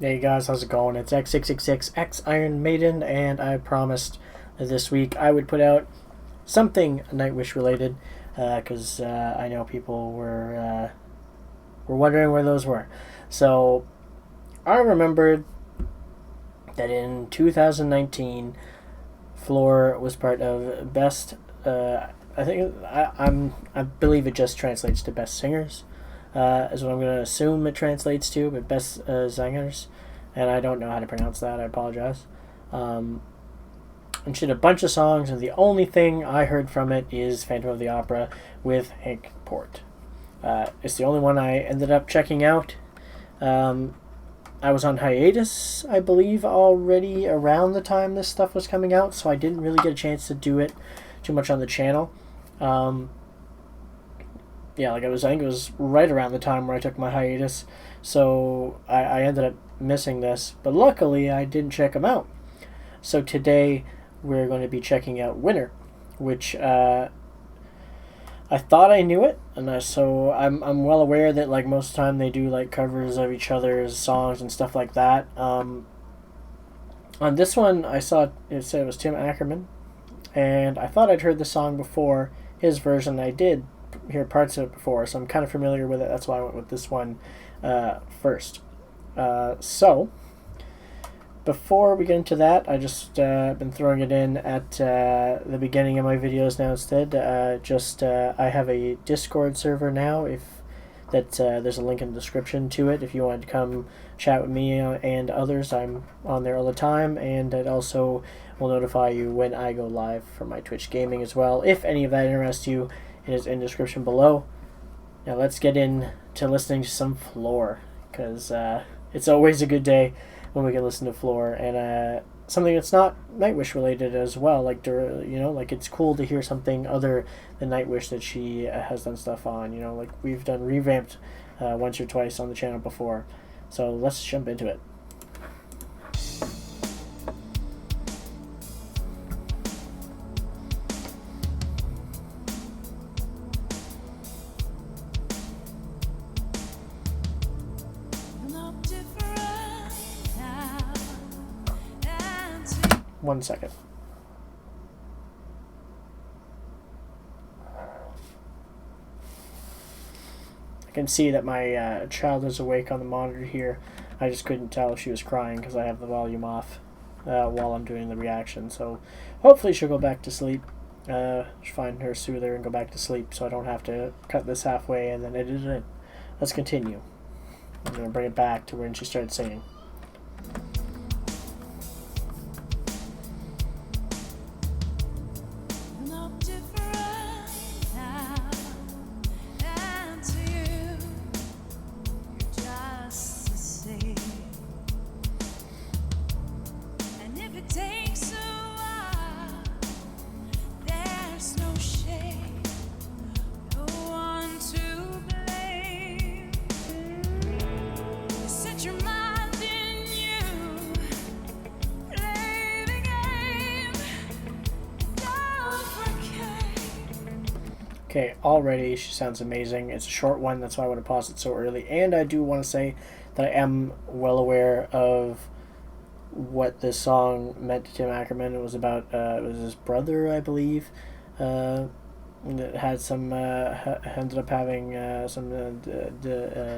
Hey guys, how's it going? It's X666X Iron Maiden, and I promised this week I would put out something Nightwish related, because I know people were wondering where those were. So I remembered that in 2019, Floor was part of Best. I believe it just translates to Best Singers. Is what I'm going to assume it translates to, but Best Zangers, and I don't know how to pronounce that, I apologize. And she did a bunch of songs, and the only thing I heard from it is Phantom of the Opera with Hank Port. It's the only one I ended up checking out. I was on hiatus, I believe, already around the time this stuff was coming out, so I didn't really get a chance to do it too much on the channel. Yeah, I think it was right around the time where I took my hiatus, so I ended up missing this, but luckily I didn't check them out. So today we're going to be checking out Winner, which I thought I knew it, and so I'm well aware that like most of the time they do like covers of each other's songs and stuff like that. On this one I saw it said it was Tim Ackerman, and I thought I'd heard the song before his version. I did hear parts of it before, so I'm kind of familiar with it. That's why I went with this one first. So before we get into that, I just been throwing it in at the beginning of my videos now instead. I have a Discord server now. There's a link in the description to it if you want to come chat with me and others. I'm on there all the time, and it also will notify you when I go live for my Twitch gaming as well. If any of that interests you, it is in the description below. Now let's get into listening to some Floor, because it's always a good day when we can listen to Floor, and something that's not Nightwish related as well. Like it's cool to hear something other than Nightwish that she has done stuff on. Like we've done Revamped once or twice on the channel before. So let's jump into it. One second. I can see that my child is awake on the monitor here. I just couldn't tell if she was crying because I have the volume off while I'm doing the reaction. So hopefully she'll go back to sleep. Find her soother and go back to sleep, so I don't have to cut this halfway and then edit it. Let's continue. I'm going to bring it back to when she started singing. Okay, already she sounds amazing. It's a short one, that's why I want to pause it so early. And I do want to say that I am well aware of what this song meant to Tim Ackerman. It was about, it was his brother, I believe, that had some, ended up having some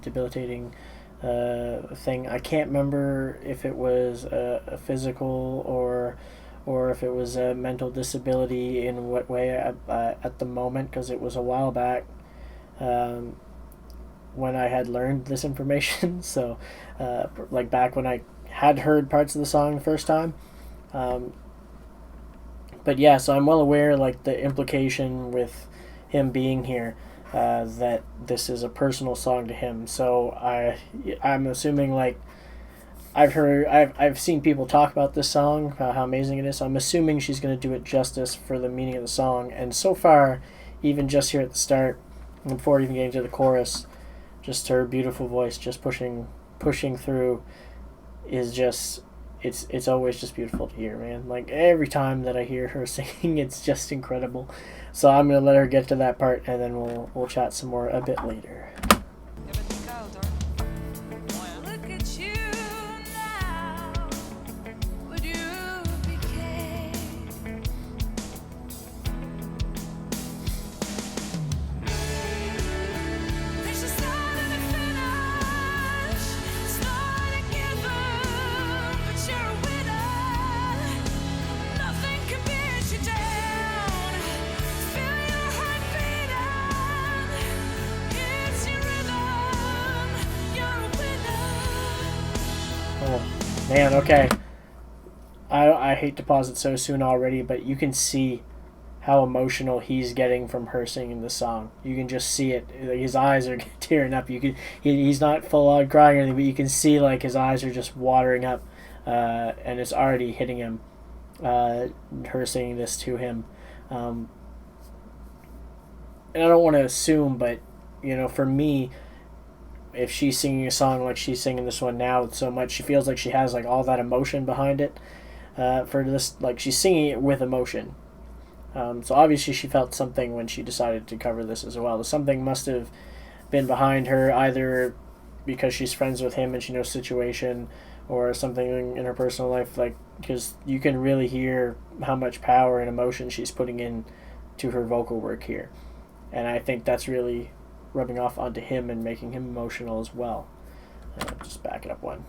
debilitating thing. I can't remember if it was a physical or if it was a mental disability, in what way at the moment, because it was a while back when I had learned this information. So like back when I had heard parts of the song the first time. But yeah, so I'm well aware like the implication with him being here, that this is a personal song to him. So I'm assuming like I've seen people talk about this song, how amazing it is. So I'm assuming she's going to do it justice for the meaning of the song. And so far, even just here at the start, before even getting to the chorus, just her beautiful voice, just pushing through, is just it's always just beautiful to hear, man. Like every time that I hear her singing, it's just incredible. So I'm gonna let her get to that part, and then we'll chat some more a bit later. Man, okay. I hate to pause it so soon already, but you can see how emotional he's getting from her singing the song. You can just see it. Like, his eyes are tearing up. He's not full on crying or anything, but you can see like his eyes are just watering up, and it's already hitting him. Her singing this to him, and I don't want to assume, but for me, if she's singing a song like she's singing this one now so much, she feels like she has like all that emotion behind it. For this, like she's singing it with emotion. So obviously she felt something when she decided to cover this as well. Something must have been behind her, either because she's friends with him and she knows the situation, or something in her personal life. Like, because you can really hear how much power and emotion she's putting in to her vocal work here, and I think that's really rubbing off onto him and making him emotional as well. Just back it up one.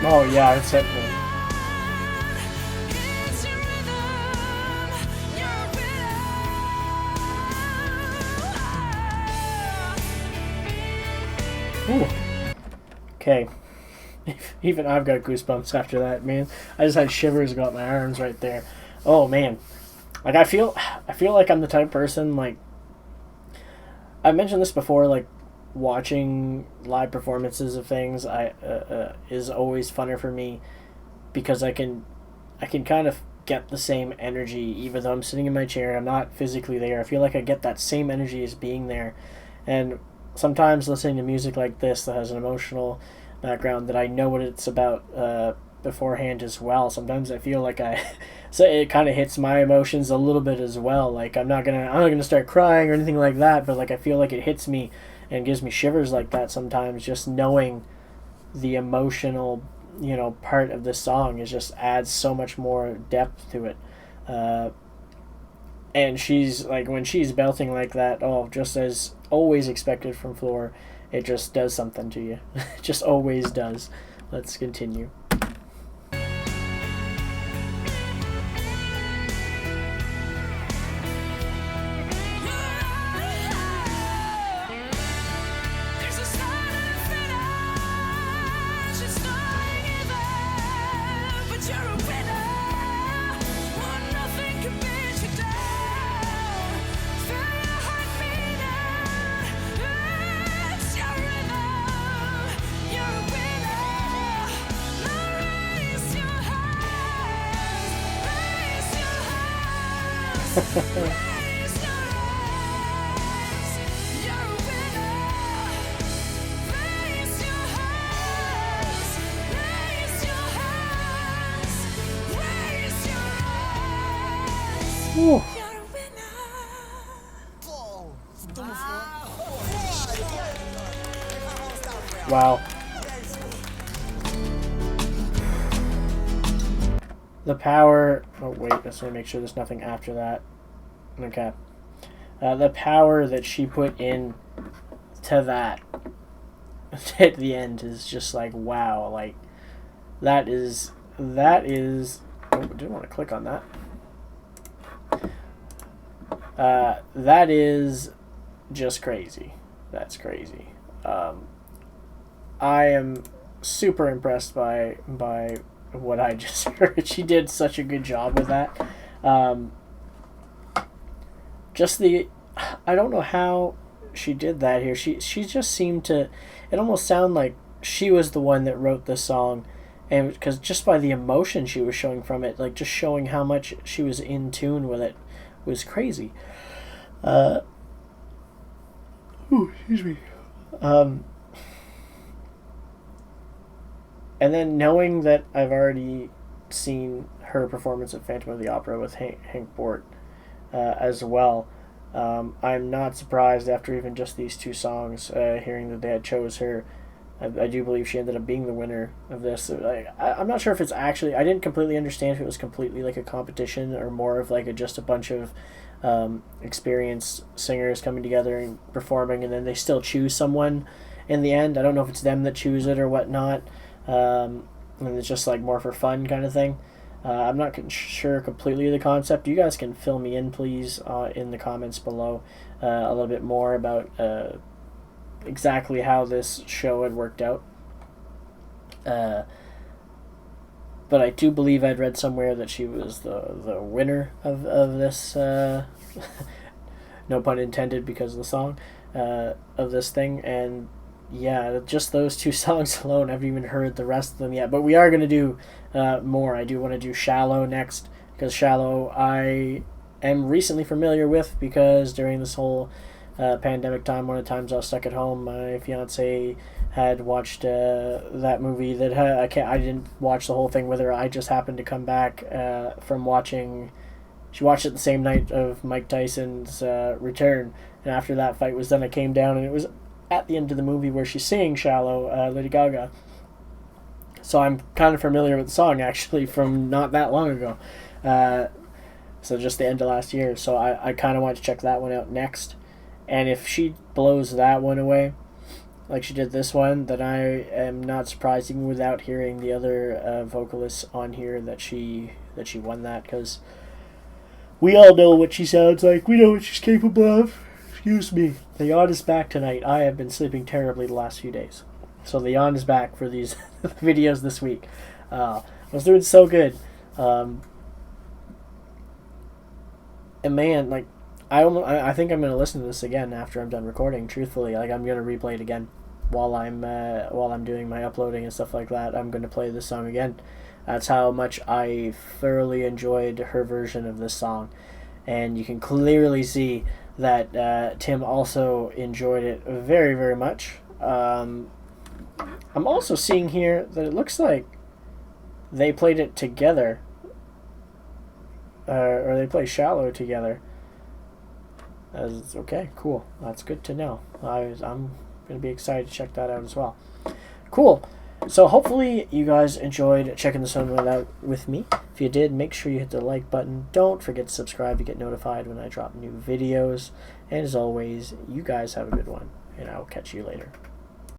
Oh yeah, it's hitting me. Ooh. Okay. Even I've got goosebumps after that, man. I just had shivers go up my arms right there. Oh man. Like I feel like I'm the type of person, like I mentioned this before, like watching live performances of things is always funner for me, because I can kind of get the same energy even though I'm sitting in my chair. I'm not physically there. I feel like I get that same energy as being there. And sometimes listening to music like this that has an emotional background that I know what it's about beforehand as well, sometimes I feel like so it kind of hits my emotions a little bit as well. Like I'm not gonna start crying or anything like that, but like I feel like it hits me and gives me shivers like that sometimes, just knowing the emotional part of this song is just adds so much more depth to it. And she's like, when she's belting like that, just as always expected from Floor, it just does something to you. It just always does. Let's continue. Ooh. Wow. The power... Oh, wait. I just want to make sure there's nothing after that. Okay. The power that she put in to that at the end is just like, wow. Like, that is... Oh, I didn't want to click on that. That is just crazy. That's crazy. I am super impressed by what I just heard. She did such a good job with that. I don't know how she did that here. She just seemed to, it almost sounded like she was the one that wrote this song, and because just by the emotion she was showing from it, like just showing how much she was in tune with it, was crazy. Excuse me. And then knowing that I've already seen her performance at Phantom of the Opera with Hank Bort as well. I'm not surprised after even just these two songs, hearing that they had chose her. I do believe she ended up being the winner of this. I'm not sure if it's actually... I didn't completely understand if it was completely like a competition or more of like just a bunch of experienced singers coming together and performing, and then they still choose someone in the end. I don't know if it's them that choose it or whatnot. And it's just like more for fun kind of thing. I'm not sure completely the concept. You guys can fill me in, please, in the comments below a little bit more about exactly how this show had worked out. But I do believe I'd read somewhere that she was the winner of this, no pun intended because of the song, of this thing. And yeah, just those two songs alone, I haven't even heard the rest of them yet. But we are going to do more. I do want to do Shallow next, because Shallow I am recently familiar with, because during this whole pandemic time, one of the times I was stuck at home, my fiance had watched that movie that I didn't watch the whole thing with her. I just happened to come back from watching... She watched it the same night of Mike Tyson's return, and after that fight was done, I came down, and it was at the end of the movie where she's singing Shallow, Lady Gaga. So I'm kind of familiar with the song, actually, from not that long ago. So just the end of last year. So I kind of want to check that one out next. And if she blows that one away, like she did this one, then I am not surprised, even without hearing the other vocalists on here, that she won that, because we all know what she sounds like. We know what she's capable of. Excuse me. The yawn is back tonight. I have been sleeping terribly the last few days. So the yawn is back for these videos this week. I was doing so good. And man, like, I think I'm going to listen to this again after I'm done recording, truthfully. Like, I'm going to replay it again while I'm doing my uploading and stuff like that. I'm going to play this song again. That's how much I thoroughly enjoyed her version of this song. And you can clearly see that Tim also enjoyed it very, very much. I'm also seeing here that it looks like they played it together. Or they play Shallow together. Okay, cool. That's good to know. I'm going to be excited to check that out as well. Cool. So hopefully you guys enjoyed checking this one out with me. If you did, make sure you hit the like button. Don't forget to subscribe to get notified when I drop new videos. And as always, you guys have a good one, and I will catch you later.